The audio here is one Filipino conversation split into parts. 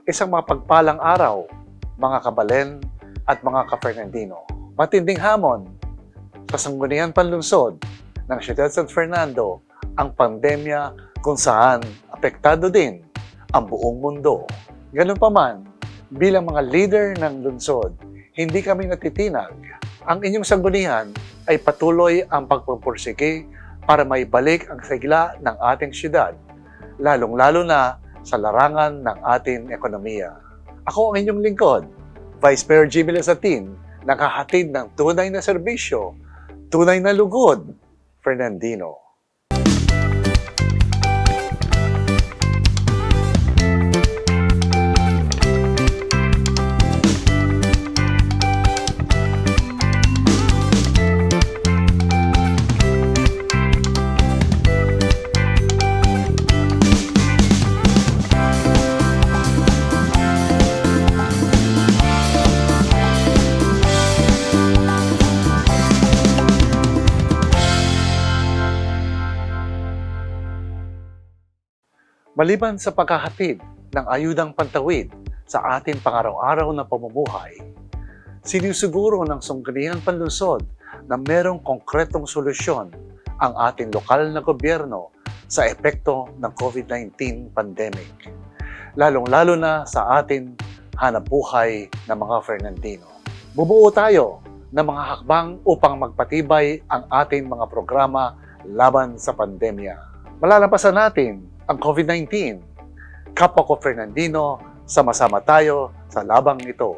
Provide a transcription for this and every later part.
Isang mapagpalang araw, mga kabalen at mga ka-Fernandino. Matinding hamon sa sangguniang panlungsod ng Ciudad San Fernando ang pandemya kung saan apektado din ang buong mundo. Ganun pa man, bilang mga leader ng lungsod, hindi kami natitinag. Ang inyong sanggunian ay patuloy ang pagpupursige para maibalik ang sigla ng ating syudad, lalong-lalo na sa larangan ng ating ekonomiya. Ako ang inyong lingkod, Vice Mayor Jimmy Lazatin, nakahatid ng tunay na serbisyo, tunay na lugod, Fernandino. Maliban sa paghahatid ng ayudang pantawid sa ating pang-araw-araw na pamumuhay, sinusiguro ng Sangguniang Panlungsod na merong konkretong solusyon ang ating lokal na gobyerno sa epekto ng COVID-19 pandemic, lalong-lalo na sa ating hanapbuhay ng mga Fernandino. Bumuo tayo ng mga hakbang upang magpatibay ang ating mga programa laban sa pandemya. Malalampasan natin ang COVID-19. Kapwa ko Fernandino, sama-sama tayo sa labang ito.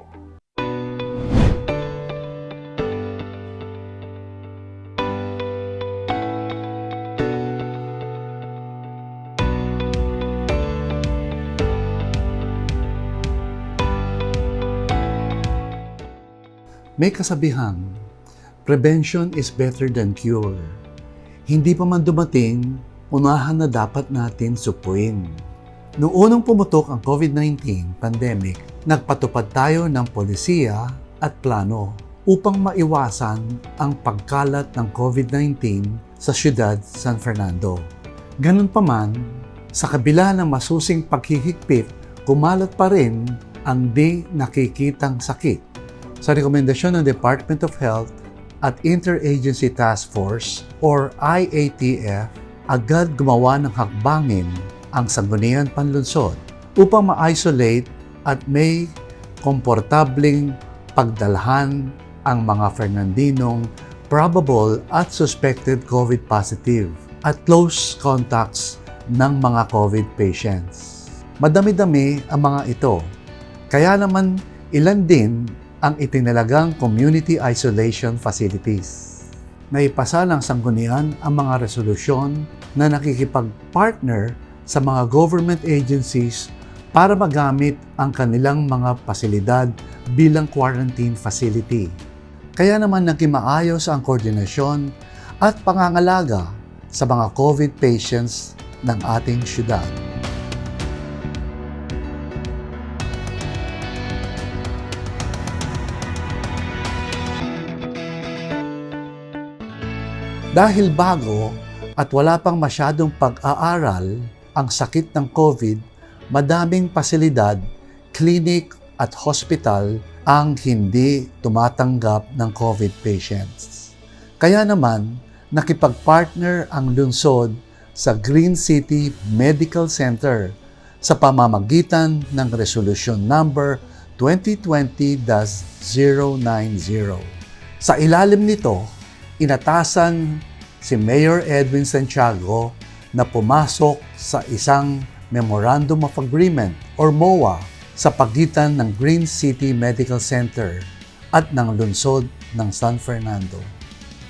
May kasabihan, prevention is better than cure. Hindi pa man dumating, unahan na dapat natin supuin. Noong unang pumutok ang COVID-19 pandemic, nagpatupad tayo ng polisiya at plano upang maiwasan ang pagkalat ng COVID-19 sa siyudad San Fernando. Ganun pa man, sa kabila ng masusing paghihigpit, kumalat pa rin ang di nakikitang sakit. Sa rekomendasyon ng Department of Health at Interagency Task Force or IATF, agad gumawa ng hakbangin ang Sangguniang Panlungsod upang ma-isolate at may komportabling pagdalhan ang mga Fernandinong probable at suspected COVID positive at close contacts ng mga COVID patients. Madami-dami ang mga ito, kaya naman ilan din ang itinalagang community isolation facilities. Naipasa ng sanggunian ang mga resolusyon na nakikipag-partner sa mga government agencies para magamit ang kanilang mga pasilidad bilang quarantine facility. Kaya naman naging maayos ang koordinasyon at pangangalaga sa mga COVID patients ng ating syudad. Dahil bago at wala pang masyadong pag-aaral ang sakit ng COVID, madaming pasilidad, clinic at hospital ang hindi tumatanggap ng COVID patients. Kaya naman, nakipag-partner ang lungsod sa Green City Medical Center sa pamamagitan ng Resolution Number 2020-090. Sa ilalim nito, inatasan si Mayor Edwin Santiago na pumasok sa isang Memorandum of Agreement or MOA sa pagitan ng Green City Medical Center at ng lungsod ng San Fernando.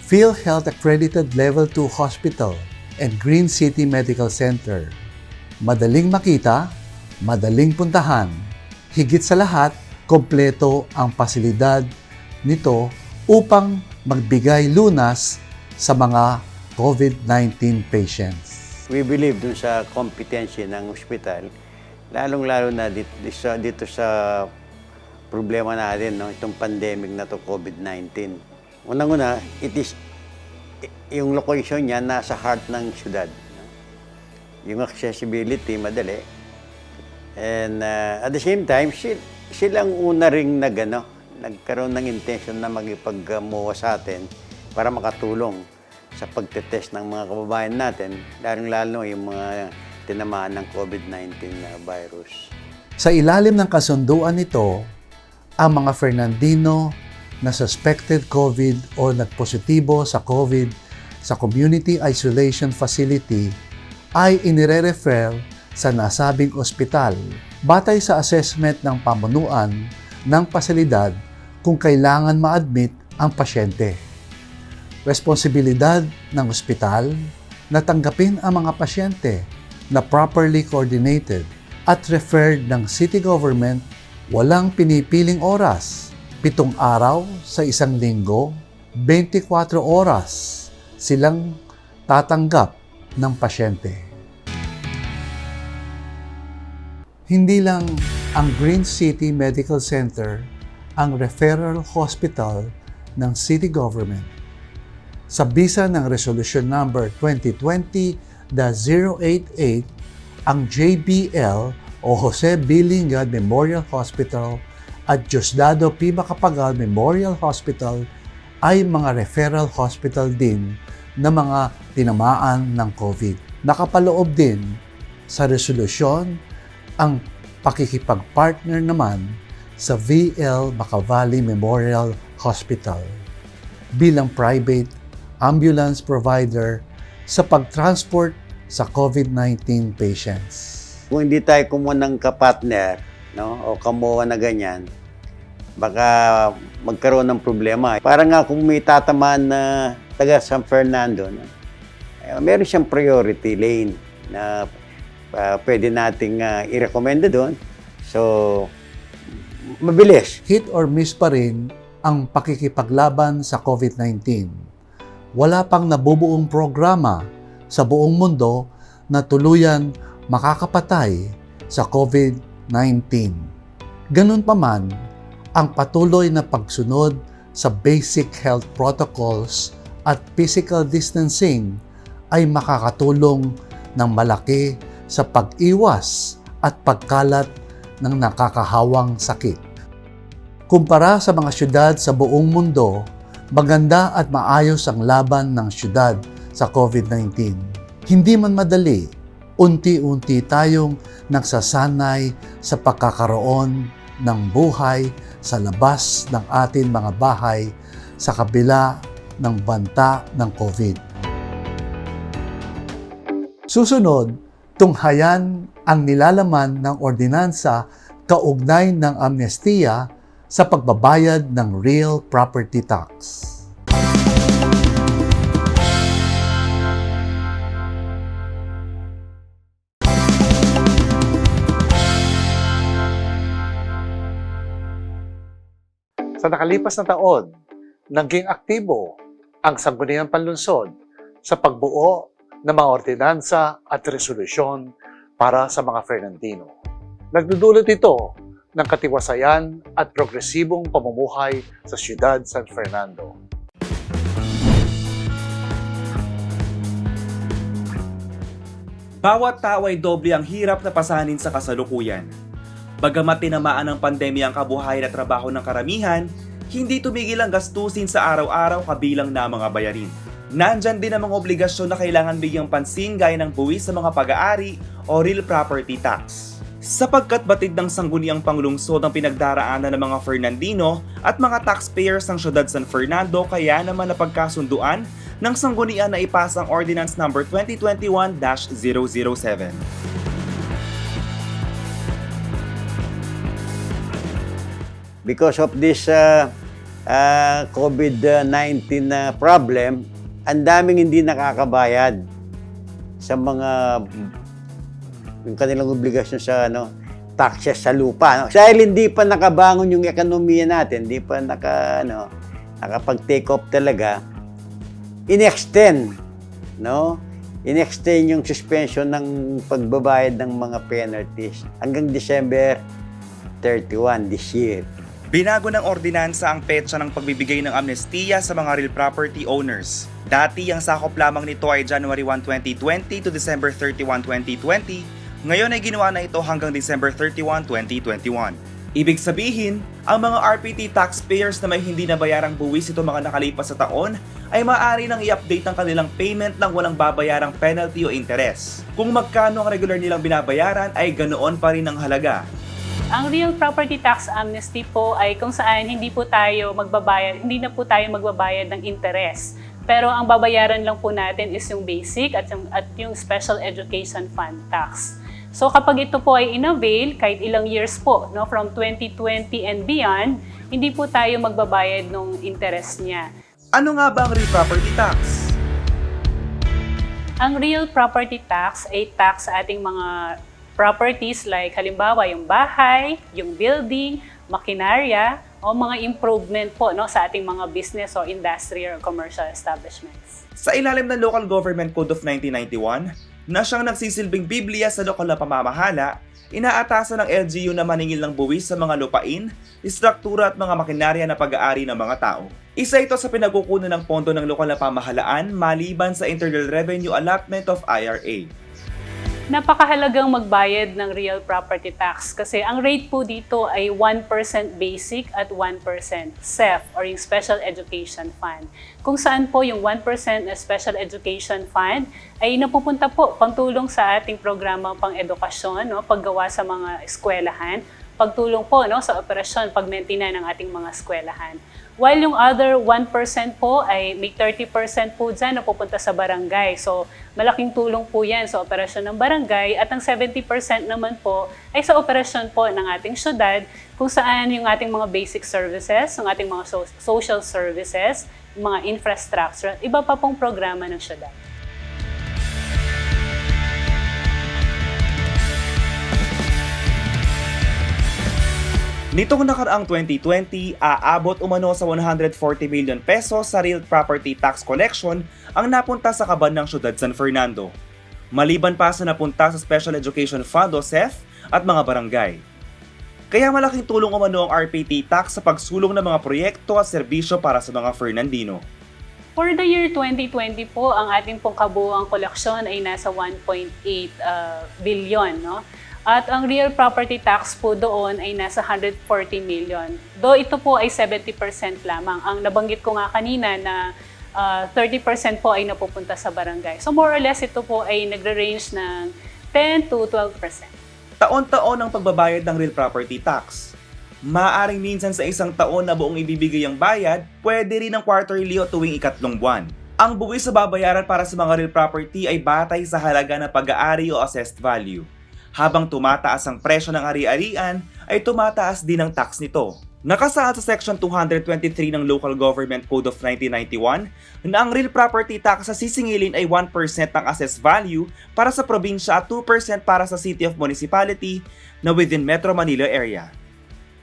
PhilHealth Accredited Level 2 Hospital and Green City Medical Center. Madaling makita, madaling puntahan. Higit sa lahat, kompleto ang pasilidad nito upang magbigay lunas sa mga COVID-19 patients. We believe dun sa kompetensya ng ospital, lalong-lalo na dito sa problema natin, no? Itong pandemic na to, COVID-19. Unang-una, yung location niya nasa heart ng syudad. Yung accessibility, madali. And at the same time, silang una ring nagkaroon ng intention na magipagmuha sa atin para makatulong sa pagtetest ng mga kababayan natin, lalong-lalo yung mga tinamaan ng COVID-19 na virus. Sa ilalim ng kasunduan nito, ang mga Fernandino na suspected COVID o nagpositibo sa COVID sa Community Isolation Facility ay inire-refer sa nasabing ospital batay sa assessment ng pamunuan ng pasilidad kung kailangan ma-admit ang pasyente. Responsibilidad ng ospital na tanggapin ang mga pasyente na properly coordinated at referred ng city government walang pinipiling oras, 7 araw sa isang linggo, 24 oras silang tatanggap ng pasyente. Hindi lang ang Green City Medical Center ang referral hospital ng city government. Sa bisa ng Resolution Number 2020-088, ang JBL o Jose B. Lingad Memorial Hospital at Diosdado P. Macapagal Memorial Hospital ay mga referral hospital din na mga tinamaan ng COVID. Nakapaloob din sa resolusyon ang pakikipag-partner naman sa VL Macavali Memorial Hospital bilang private ambulance provider sa pag-transport sa COVID-19 patients. Kung hindi tayo kumuha ng kapartner, no, o kamuha na ganyan, baka magkaroon ng problema. Para nga kung may tatamaan na taga San Fernando, no, meron siyang priority lane na pwede nating i-recommenda doon. So, mabilis. Hit or miss pa rin ang pakikipaglaban sa COVID-19. Wala pang nabubuong programa sa buong mundo na tuluyan makakapatay sa COVID-19. Ganun pa man, ang patuloy na pagsunod sa basic health protocols at physical distancing ay makakatulong ng malaki sa pag-iwas at pagkalat ng nakakahawang sakit. Kumpara sa mga syudad sa buong mundo, maganda at maayos ang laban ng syudad sa COVID-19. Hindi man madali, unti-unti tayong nagsasanay sa pagkakaroon ng buhay sa labas ng ating mga bahay sa kabila ng banta ng COVID. Susunod, tunghayan ang nilalaman ng ordinansa kaugnay ng amnestiya sa pagbabayad ng real property tax. Sa nakalipas na taon, naging aktibo ang Sangguniang Panlunsod sa pagbuo ng mga ordinansa at resolusyon para sa mga Fernandino. Nagdudulot ito ng katiwasayan at progresibong pamumuhay sa siyudad San Fernando. Bawat tao ay doble ang hirap na pasanin sa kasalukuyan. Bagamat tinamaan ng pandemya ang kabuhayan at trabaho ng karamihan, hindi tumigil ang gastusin sa araw-araw kabilang na mga bayarin. Nandyan din ang mga obligasyon na kailangan bigyang pansin gaya ng buwis sa mga pag-aari o real property tax. Sapagkat batid ng sangguniang panglungsod ang pinagdaraanan ng mga Fernandino at mga taxpayers ng siyudad San Fernando, kaya naman napagkasunduan ng sanggunian na ipasa ang Ordinance No. 2021-007. Because of this COVID-19 problem, ang daming hindi nakakabayad sa mga yung kanilang obligasyon sa taxes sa lupa. Dahil hindi pa nakabangon yung ekonomiya natin, hindi pa nakapag-take off talaga, in-extend yung suspension ng pagbabayad ng mga penalties hanggang December 31 this year. Binago ng ordinansa ang petsa ng pagbibigay ng amnestiya sa mga real property owners. Dati, ang sakop lamang nito ay January 1, 2020 to December 31, 2020, Ngayon ay ginawa na ito hanggang December 31, 2021. Ibig sabihin, ang mga RPT taxpayers na may hindi nabayarang buwis ito mga nakalipas sa taon ay maaari nang i-update ang kanilang payment nang walang babayarang penalty o interes. Kung magkano ang regular nilang binabayaran ay ganoon pa rin ang halaga. Ang real property tax amnesty po ay kung saan hindi na po tayo magbabayad ng interes. Pero ang babayaran lang po natin is yung basic at yung special education fund tax. So kapag ito po ay in-avail, kahit ilang years po, no, from 2020 and beyond, hindi po tayo magbabayad ng interest niya. Ano nga ba ang real property tax? Ang real property tax ay tax sa ating mga properties like halimbawa yung bahay, yung building, makinarya, o mga improvement po, no, sa ating mga business or industrial or commercial establishments. Sa ilalim ng Local Government Code of 1991, na siyang nagsisilbing Biblia sa lokal na pamamahala, inaatasan ng LGU na maningil ng buwis sa mga lupain, istruktura at mga makinarya na pag-aari ng mga tao. Isa ito sa pinagkukunan ng pondo ng lokal na pamahalaan maliban sa Internal Revenue Allotment of IRA. Napakahalagang magbayad ng real property tax kasi ang rate po dito ay 1% basic at 1% SEF or yung Special Education Fund. Kung saan po yung 1% na Special Education Fund ay napupunta po pangtulong sa ating programa pang edukasyon, no, paggawa sa mga eskwelahan, pagtulong po, no, sa operasyon, pag-maintain ng ating mga eskwelahan. While yung other 1% po ay may 30% po dyan na pupunta sa barangay. So malaking tulong po yan sa operasyon ng barangay at ang 70% naman po ay sa operasyon po ng ating syudad kung saan yung ating mga basic services, yung ating mga social services, yung mga infrastructure, at iba pa pong programa ng syudad. Nitong nakaraang 2020, aabot umano sa 140 million pesos sa real property tax collection ang napunta sa kaban ng siyudad San Fernando. Maliban pa sa napunta sa Special Education Fund o SEF at mga barangay. Kaya malaking tulong umano ang RPT tax sa pagsulong ng mga proyekto at serbisyo para sa mga Fernandino. For the year 2020 po, ang ating pong kabuuang koleksyon ay nasa 1.8 billion, no? At ang real property tax po doon ay nasa 140 million. Though ito po ay 70% lamang. Ang nabanggit ko nga kanina na 30% po ay napupunta sa barangay. So more or less ito po ay nagre-range ng 10 to 12%. Taon-taon ang pagbabayad ng real property tax. Maaaring minsan sa isang taon na buong ibibigay ang bayad, pwede rin ng quarterly o tuwing ikatlong buwan. Ang buwis sa babayaran para sa mga real property ay batay sa halaga ng pag-aari o assessed value. Habang tumataas ang presyo ng ari-arian, ay tumataas din ang tax nito. Nakasaad sa Section 223 ng Local Government Code of 1991 na ang real property tax sa sisingilin ay 1% ng assessed value para sa probinsya at 2% para sa City of Municipality na within Metro Manila area.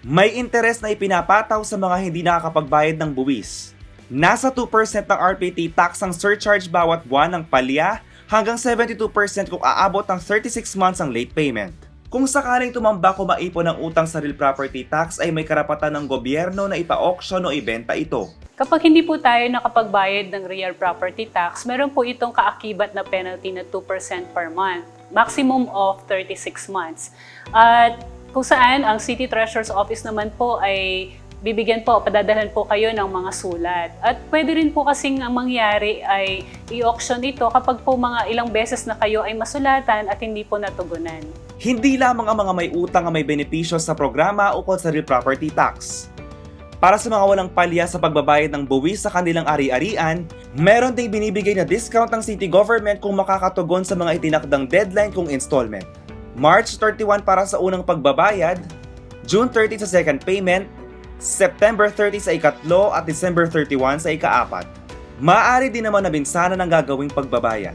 May interes na ipinapataw sa mga hindi nakakapagbayad ng buwis. Nasa 2% ng RPT tax ang surcharge bawat buwan ng palya hanggang 72% kung aabot ng 36 months ang late payment. Kung sakaling tumambak o maipon ng utang sa real property tax ay may karapatan ng gobyerno na ipa-auction o ibenta ito. Kapag hindi po tayo nakapagbayad ng real property tax, meron po itong kaakibat na penalty na 2% per month, maximum of 36 months. At kung saan ang City Treasurer's Office naman po ay bibigyan po, padadalhan po kayo ng mga sulat. At pwede rin po kasing ang mangyari ay i-auction ito kapag po mga ilang beses na kayo ay masulatan at hindi po natugunan. Hindi lamang ang mga may utang ang may benepisyo sa programa ukol sa real property tax. Para sa mga walang palya sa pagbabayad ng buwis sa kanilang ari-arian, meron ding binibigay na discount ng city government kung makakatugon sa mga itinakdang deadline kung installment. March 31 para sa unang pagbabayad, June 30 sa second payment, September 30 sa ikatlo at December 31 sa ikaapat. Maaari din naman na binsana ng gagawing pagbabayad.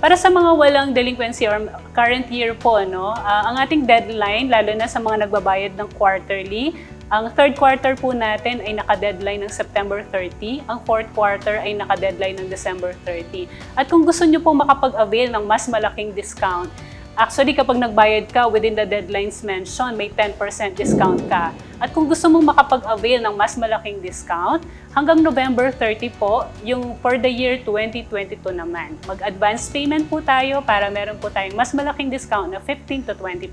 Para sa mga walang delinquency or current year po, no, ang ating deadline, lalo na sa mga nagbabayad ng quarterly, ang third quarter po natin ay naka-deadline ng September 30, ang fourth quarter ay naka-deadline ng December 30. At kung gusto nyo po makapag-avail ng mas malaking discount, Actually, kapag nagbayad ka within the deadlines mentioned, may 10% discount ka. At kung gusto mong makapag-avail ng mas malaking discount, hanggang November 30 po, yung for the year 2022 naman. Mag-advance payment po tayo para meron po tayong mas malaking discount na 15 to 20%.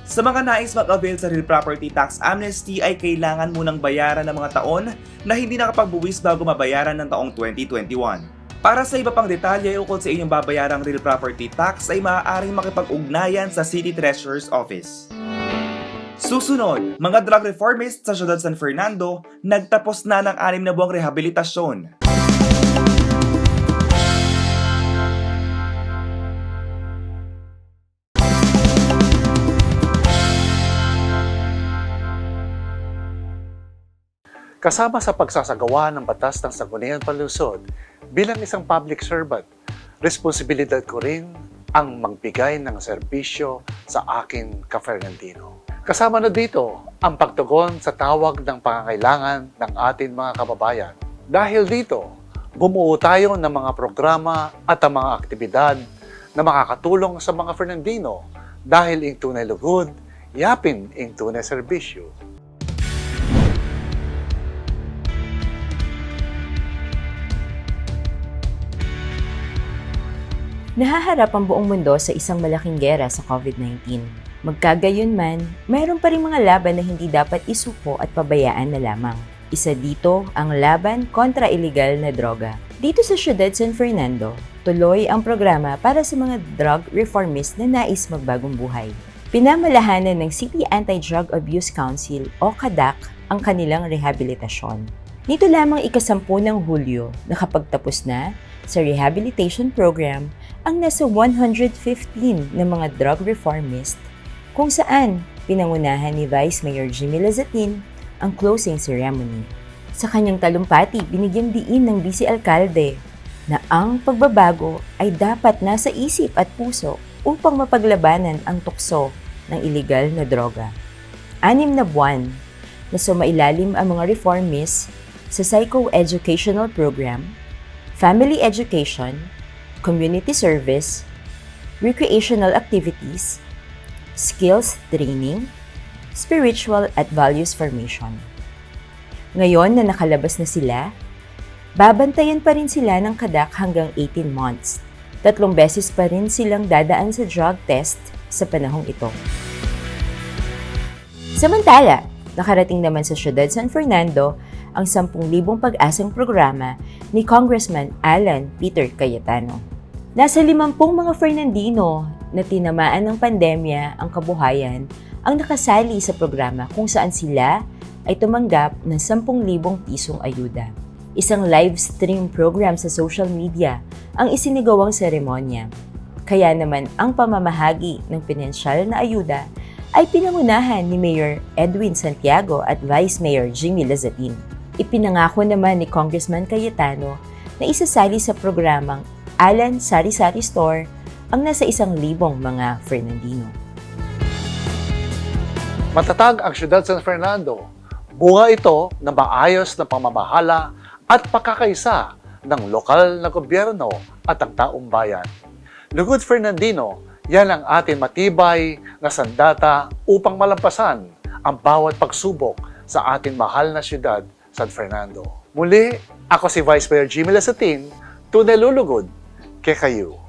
Sa mga nais mag-avail sa Real Property Tax Amnesty ay kailangan munang bayaran ng mga taon na hindi nakapagbuwis bago mabayaran ng taong 2021. Para sa iba pang detalye ukol sa inyong babayarang real property tax ay maaaring makipag-ugnayan sa City Treasurer's Office. Susunod, mga drug reformists sa Ciudad San Fernando nagtapos na ng 6 na buwang rehabilitasyon. Kasama sa pagsasagawa ng batas ng Sangguniang Panlungsod, bilang isang public servant, responsibilidad ko rin ang magbigay ng serbisyo sa akin ka-Fernandino. Kasama na dito ang pagtugon sa tawag ng pangangailangan ng ating mga kababayan. Dahil dito, bumuo tayo ng mga programa at ang mga aktibidad na makakatulong sa mga Fernandino dahil ing tunay lugod, yapin ing tunay serbisyo. Nahaharap ang buong mundo sa isang malaking gera sa COVID-19. Magkagayunman, mayroon pa rin mga laban na hindi dapat isuko at pabayaan na lamang. Isa dito ang laban kontra iligal na droga. Dito sa Ciudad San Fernando, tuloy ang programa para sa mga drug reformists na nais magbagong buhay. Pinamalahanan ng City Anti-Drug Abuse Council o CADAC ang kanilang rehabilitasyon. Nito lamang ika-10 ng Hulyo, nakapagtapos na sa rehabilitation program ang nasa 115 na mga drug reformist kung saan pinangunahan ni Vice Mayor Jimmy Lazatin ang closing ceremony. Sa kanyang talumpati, binigyang diin ng Vice Alcalde na ang pagbabago ay dapat nasa isip at puso upang mapaglabanan ang tukso ng iligal na droga. 6 na buwan na sumailalim ang mga reformists sa psycho-educational program, family education, community service, recreational activities, skills training, spiritual at values formation. Ngayon na nakalabas na sila, babantayan pa rin sila ng CADAC hanggang 18 months. 3 beses pa rin silang dadaan sa drug test sa panahong ito. Samantala, nakarating naman sa Ciudad San Fernando ang 10,000 pag-asang programa ni Congressman Alan Peter Cayetano. Nasa 50 mga Fernandino na tinamaan ng pandemya ang kabuhayan ang nakasali sa programa kung saan sila ay tumanggap ng 10,000 pisong ayuda. Isang live stream program sa social media ang isinagawang seremonya. Kaya naman ang pamamahagi ng pinansyal na ayuda ay pinangunahan ni Mayor Edwin Santiago at Vice Mayor Jimmy Lazatin. Ipinangako naman ni Congressman Cayetano na isasali sa programang Alan Sari-Sari Store ang nasa 1,000 mga Fernandino. Matatag ang Ciudad San Fernando. Bunga ito ng maayos na pamamahala at pagkakaisa ng lokal na gobyerno at ang taong bayan. Lugod Fernandino, yan ang ating matibay na sandata upang malampasan ang bawat pagsubok sa ating mahal na siyudad, San Fernando. Muli, ako si Vice Mayor Jimmy Lazatin, tunay lulugod kay kayo.